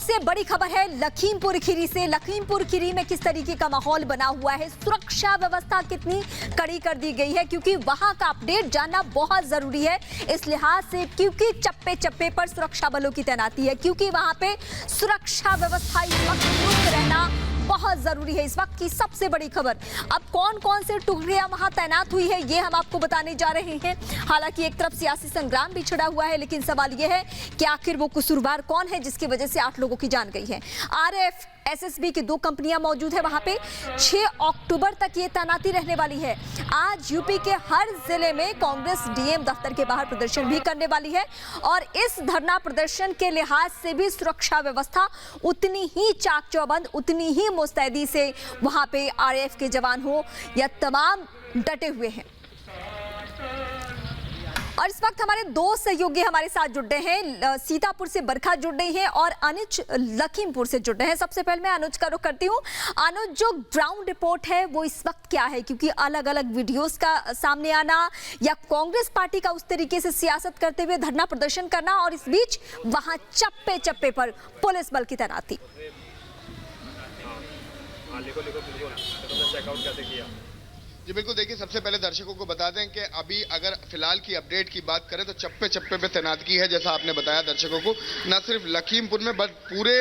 सबसे बड़ी खबर है लखीमपुर खीरी से। लखीमपुर खीरी में किस तरीके का माहौल बना हुआ है, सुरक्षा व्यवस्था कितनी कड़ी कर दी गई है, क्योंकि वहां का अपडेट जानना बहुत जरूरी है इस लिहाज से, क्योंकि चप्पे चप्पे पर सुरक्षा बलों की तैनाती है, क्योंकि वहां पे सुरक्षा व्यवस्था इस वक्त दुरुस्त रहना बहुत जरूरी है। इस वक्त की सबसे बड़ी खबर, अब कौन कौन से टुकड़ियां वहां तैनात हुई है ये हम आपको बताने जा रहे हैं। हालांकि एक तरफ सियासी संग्राम भी छिड़ा हुआ है, लेकिन सवाल यह है कि आखिर वो कसूरवार कौन है जिसकी वजह से 8 लोगों की जान गई है। आरएफ एसएसबी की 2 कंपनियां मौजूद है वहां पे। 6 अक्टूबर तक ये तैनाती रहने वाली है। आज यूपी के हर जिले में कांग्रेस डीएम दफ्तर के बाहर प्रदर्शन भी करने वाली है और इस धरना प्रदर्शन के लिहाज से भी सुरक्षा व्यवस्था उतनी ही चाक चौबंद, उतनी ही मुस्तैदी से वहां पे आरएएफ के जवान हो या तमाम डटे हुए हैं। और इस वक्त हमारे 2 सहयोगी हमारे साथ जुड़ रहे हैं। सीतापुर से बरखा जुड़ रही है और अनुज लखीमपुर से जुड़ रहे हैं। सबसे पहले मैं अनुज का रुख करती हूँ। अनुज, जो ग्राउंड रिपोर्ट है वो इस वक्त क्या है, क्योंकि अलग अलग वीडियोस का सामने आना या कांग्रेस पार्टी का उस तरीके से सियासत करते हुए धरना प्रदर्शन करना और इस बीच वहां चप्पे चप्पे पर पुलिस बल की तैनाती। जी बिल्कुल, देखिए सबसे पहले दर्शकों को बता दें कि अभी अगर फिलहाल की अपडेट की बात करें तो चप्पे चप्पे पे तैनातगी है, जैसा आपने बताया दर्शकों को। न सिर्फ लखीमपुर में बट पूरे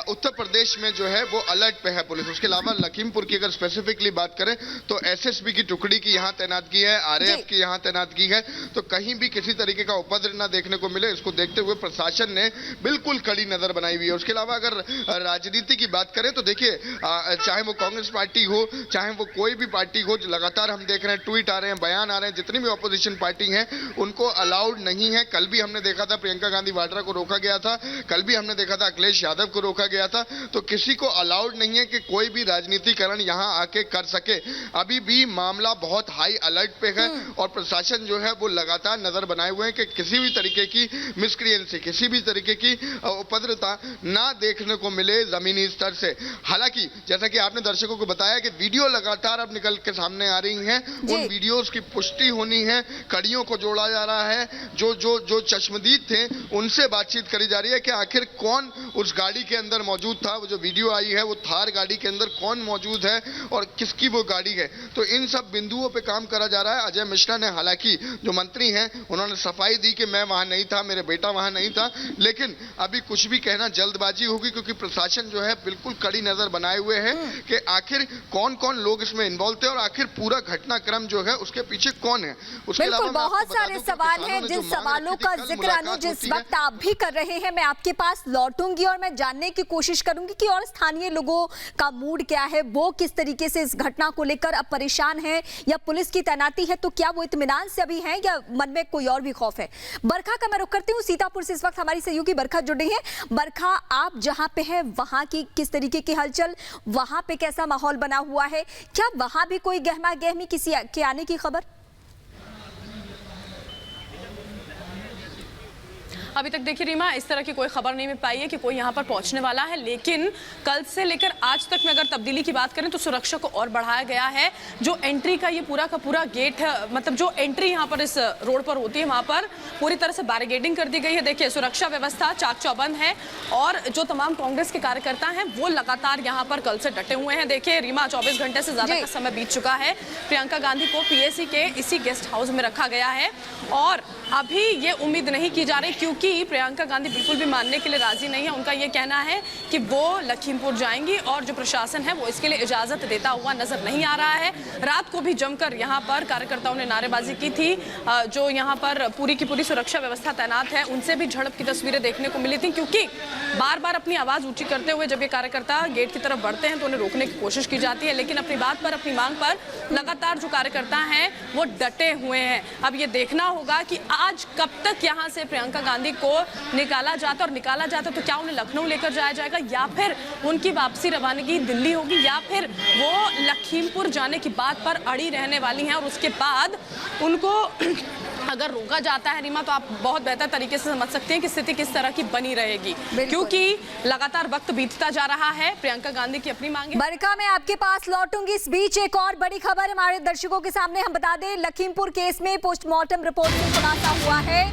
उत्तर प्रदेश में जो है वो अलर्ट पे है पुलिस। उसके अलावा लखीमपुर की अगर स्पेसिफिकली बात करें तो एसएसबी की टुकड़ी की यहाँ तैनातगी है, आरएएफ की यहाँ तैनातगी है, तो कहीं भी किसी तरीके का उपद्रव न देखने को मिले, इसको देखते हुए प्रशासन ने बिल्कुल कड़ी नजर बनाई हुई है। उसके अलावा अगर राजनीति की बात करें तो देखिए चाहे वो कांग्रेस पार्टी हो, चाहे वो कोई भी पार्टी हो, लगातार हम देख रहे हैं ट्वीट आ रहे हैं, बयान आ रहे हैं, जितनी भी ऑपोजिशन पार्टी हैं उनको अलाउड नहीं है। कल भी हमने देखा था प्रियंका गांधी वाड्रा को रोका गया था, कल भी हमने देखा था अखिलेश यादव को रोका गया था, तो किसी को अलाउड नहीं है कि कोई भी राजनीतिकरण यहां आके कर सके। अभी भी मामला बहुत हाई अलर्ट पे है और प्रशासन जो है वो लगातार नजर बनाए हुए हैं कि किसी भी तरीके की मिसक्रिएंसी, किसी भी तरीके की उपद्रवता ना देखने को मिले जमीनी स्तर से। हालांकि जैसा कि आपने दर्शकों को बताया कि वीडियो लगातार अब निकल के सामने आ रही हैं, उन वीडियोस की पुष्टि होनी है, कड़ियों को जोड़ा जा रहा है, जो चश्मदीद थे उनसे बातचीत करी जा रही है कि आखिर कौन उस गाड़ी के अंदर मौजूद था। वो जो वीडियो आई है वो थार गाड़ी के अंदर कौन मौजूद है और किसकी वो गाड़ी है, तो इन सब बिंदुओं पे काम करा जा रहा है। अजय मिश्रा ने, हालांकि जो मंत्री हैं, उन्होंने सफाई दी कि मैं वहां नहीं था, मेरे बेटा वहां नहीं था, लेकिन अभी कुछ भी कहना जल्दबाजी होगी, क्योंकि प्रशासन जो है बिल्कुल कड़ी नजर बनाए हुए है कि आखिर कौन कौन लोग इसमें इन्वॉल्व थे और आखिर पूरा घटनाक्रम जो है उसके पीछे कौन है। उसके अलावा बहुत सारे सवाल हैं, जिन सवालों का जिक्र अनुज इस वक्त आप भी कर रहे हैं, मैं आपके पास लौटूंगी और मैं जानने की कोशिश करूंगी कि और स्थानीय लोगों का मूड क्या है, वो किस तरीके से इस घटना को लेकर अब परेशान है, या पुलिस की तैनाती है तो क्या वो इत्मीनान से अभी हैं या मन में कोई और भी खौफ है। बरखा का मैं रुख करती हूँ। सीतापुर से इस वक्त हमारी सहयोगी बरखा जुड़ रही है। बरखा, आप जहां पे है वहां की किस तरीके की हलचल, वहां पे कैसा माहौल बना हुआ है, क्या वहां भी कोई गहमा गहमी किसी के आने की खबर? अभी तक देखिए रीमा, इस तरह की कोई खबर नहीं मिल पाई है कि कोई यहाँ पर पहुँचने वाला है, लेकिन कल से लेकर आज तक में अगर तब्दीली की बात करें तो सुरक्षा को और बढ़ाया गया है। जो एंट्री का ये पूरा का पूरा गेट है, मतलब जो एंट्री यहाँ पर इस रोड पर होती है वहाँ पर पूरी तरह से बैरिकेडिंग कर दी गई है। देखिए सुरक्षा व्यवस्था चाक चौबंद है और जो तमाम कांग्रेस के कार्यकर्ता हैं वो लगातार यहाँ पर कल से डटे हुए हैं। देखिए रीमा, 24 घंटे से ज्यादा का समय बीत चुका है। प्रियंका गांधी को पीएसी के इसी गेस्ट हाउस में रखा गया है और अभी ये उम्मीद नहीं की जा रही, क्योंकि प्रियंका गांधी बिल्कुल भी मानने के लिए राजी नहीं है। उनका ये कहना है कि वो लखीमपुर जाएंगी और जो प्रशासन है वो इसके लिए इजाजत देता हुआ नजर नहीं आ रहा है। रात को भी जमकर यहाँ पर कार्यकर्ताओं ने नारेबाजी की थी। जो यहाँ पर पूरी की पूरी सुरक्षा व्यवस्था तैनात है उनसे भी झड़प की तस्वीरें देखने को मिली थी, क्योंकि बार बार अपनी आवाज ऊंची करते हुए जब ये कार्यकर्ता गेट की तरफ बढ़ते हैं तो उन्हें रोकने की कोशिश की जाती है, लेकिन अपनी बात पर, अपनी मांग पर लगातार जो कार्यकर्ता हैं वो डटे हुए हैं। अब ये देखना होगा कि आज कब तक यहाँ से प्रियंका गांधी को निकाला जाता, और निकाला जाता तो क्या उन्हें लखनऊ लेकर जाया जाएगा, या फिर उनकी वापसी रवानगी दिल्ली होगी, या फिर वो लखीमपुर जाने की बात पर अड़ी रहने वाली हैं और उसके बाद उनको अगर रोका जाता है रीमा तो आप बहुत बेहतर तरीके से समझ सकते हैं कि स्थिति किस तरह की बनी रहेगी, क्योंकि लगातार वक्त बीतता जा रहा है। प्रियंका गांधी की अपनी मांग है। बरखा, मैं आपके पास लौटूंगी। इस बीच एक और बड़ी खबर हमारे दर्शकों के सामने हम बता दें, लखीमपुर केस में पोस्टमार्टम रिपोर्ट में खुलासा हुआ है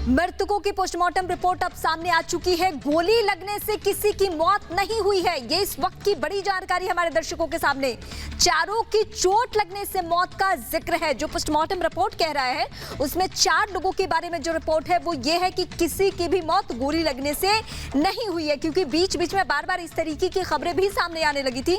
मृतकों की पोस्टमार्टम रिपोर्ट अब सामने आ चुकी है। गोली लगने से किसी की मौत नहीं हुई है, ये इस वक्त की बड़ी जानकारी हमारे दर्शकों के सामने। चारों की चोट लगने से मौत का जिक्र है। जो पोस्टमार्टम रिपोर्ट कह रहा है उसमें 4 लोगों के बारे में जो रिपोर्ट है वो ये है कि किसी की भी मौत गोली लगने से नहीं हुई है, क्योंकि बीच बीच में बार बार इस तरीके की खबरें भी सामने आने लगी थी।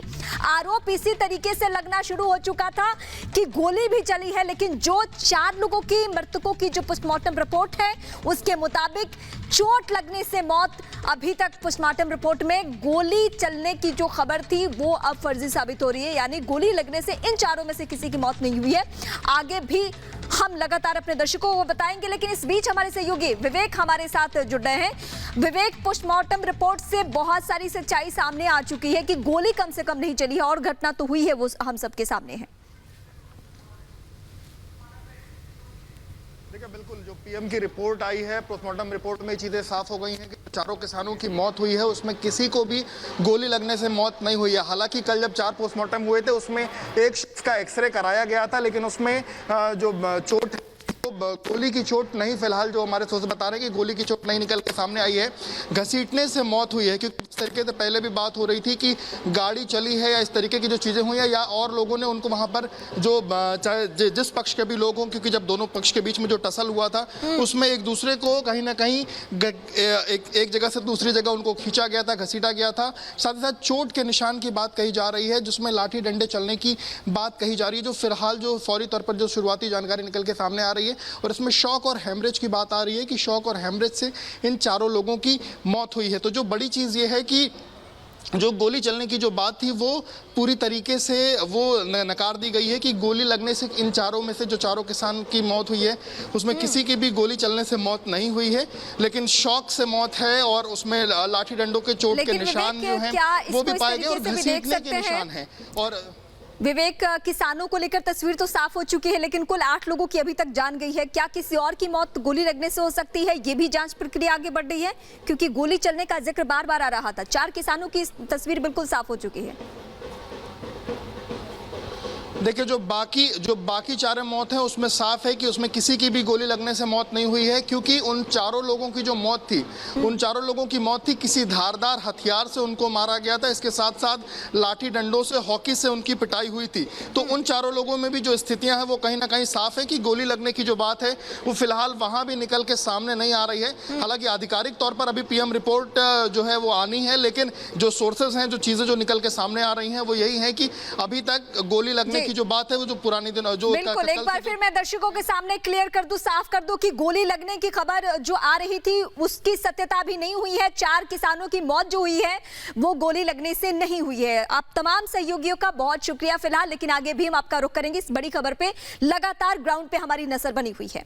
आरोप इसी तरीके से लगना शुरू हो चुका था कि गोली भी चली है, लेकिन जो 4 लोगों की मृतकों की जो पोस्टमार्टम रिपोर्ट है उसके मुताबिक चोट लगने से मौत। अभी तक पोस्टमार्टम रिपोर्ट में गोली चलने की जो खबर थी वो अब फर्जी साबित हो रही है, यानी गोली लगने से इन 4 में से किसी की मौत नहीं हुई है। आगे भी हम लगातार अपने दर्शकों को बताएंगे, लेकिन इस बीच हमारे सहयोगी विवेक हमारे साथ जुड़ रहे हैं। विवेक, पोस्टमार्टम रिपोर्ट से बहुत सारी सच्चाई सामने आ चुकी है कि गोली कम से कम नहीं चली है और घटना तो हुई है, वो हम सबके सामने है। देखिए, बिल्कुल जो पीएम की रिपोर्ट आई है, पोस्टमार्टम रिपोर्ट में चीज़ें साफ हो गई हैं कि 4 किसानों की मौत हुई है, उसमें किसी को भी गोली लगने से मौत नहीं हुई है। हालांकि कल जब 4 पोस्टमार्टम हुए थे उसमें एक शख्स का एक्सरे कराया गया था, लेकिन उसमें जो चोट गोली की चोट नहीं, फिलहाल जो हमारे सोर्स बता रहे हैं कि गोली की चोट नहीं निकल के सामने आई है, घसीटने से मौत हुई है। क्योंकि इस तरीके से पहले भी बात हो रही थी कि गाड़ी चली है या इस तरीके की जो चीज़ें हुई है, या और लोगों ने उनको वहां पर जो चाहे जिस पक्ष के भी लोग हों, क्योंकि जब दोनों पक्ष के बीच में जो टसल हुआ था उसमें एक दूसरे को कहीं ना कहीं एक जगह से दूसरी जगह उनको खींचा गया था, घसीटा गया था। साथ ही साथ चोट के निशान की बात कही जा रही है, जिसमें लाठी डंडे चलने की बात कही जा रही है, जो फिलहाल जो फौरी तौर पर जो शुरुआती जानकारी निकल के सामने आ रही है। और इसमें शॉक और हेमरेज की बात आ रही है कि शॉक और हेमरेज से इन 4 लोगों की मौत हुई है। तो जो बड़ी चीज़ ये है कि जो गोली चलने की जो बात थी वो पूरी तरीके से वो नकार दी गई है कि गोली लगने से इन 4 में से जो 4 किसान की मौत हुई है उसमें किसी की भी गोली चलने से मौत नहीं हुई है, लेकिन शॉक से मौत है और उसमें लाठी डंडों के चोट के निशान जो हैं वो भी पाए गए और घसीटने के निशान हैं। और विवेक, किसानों को लेकर तस्वीर तो साफ हो चुकी है, लेकिन कुल 8 लोगों की अभी तक जान गई है। क्या किसी और की मौत गोली लगने से हो सकती है? ये भी जांच प्रक्रिया आगे बढ़ रही है, क्योंकि गोली चलने का जिक्र बार बार आ रहा था। 4 किसानों की तस्वीर बिल्कुल साफ हो चुकी है। देखिए, जो बाकी 4 मौत है उसमें साफ है कि उसमें किसी की भी गोली लगने से मौत नहीं हुई है, क्योंकि उन 4 लोगों की जो मौत थी, उन 4 लोगों की मौत थी किसी धारदार हथियार से उनको मारा गया था। इसके साथ साथ लाठी डंडों से, हॉकी से उनकी पिटाई हुई थी। तो उन 4 लोगों में भी जो स्थितियां हैं वो कहीं ना कहीं साफ है कि गोली लगने की जो बात है वो फिलहाल वहां भी निकल के सामने नहीं आ रही है। हालांकि आधिकारिक तौर पर अभी पीएम रिपोर्ट जो है वो आनी है, लेकिन जो सोर्सेज हैं, जो चीजें जो निकल के सामने आ रही हैं वो यही है कि अभी तक गोली लगने की जो बात है वो जो पुरानी दिन जो बिल्कुल एक बार फिर मैं दर्शकों के सामने क्लियर कर दूं, साफ कर दूं कि गोली लगने की खबर जो आ रही थी उसकी सत्यता भी नहीं हुई है। 4 किसानों की मौत जो हुई है वो गोली लगने से नहीं हुई है। आप तमाम सहयोगियों का बहुत शुक्रिया फिलहाल, लेकिन आगे भी हम आपका रुख करेंगे। इस बड़ी खबर पे लगातार ग्राउंड पे हमारी नजर बनी हुई है।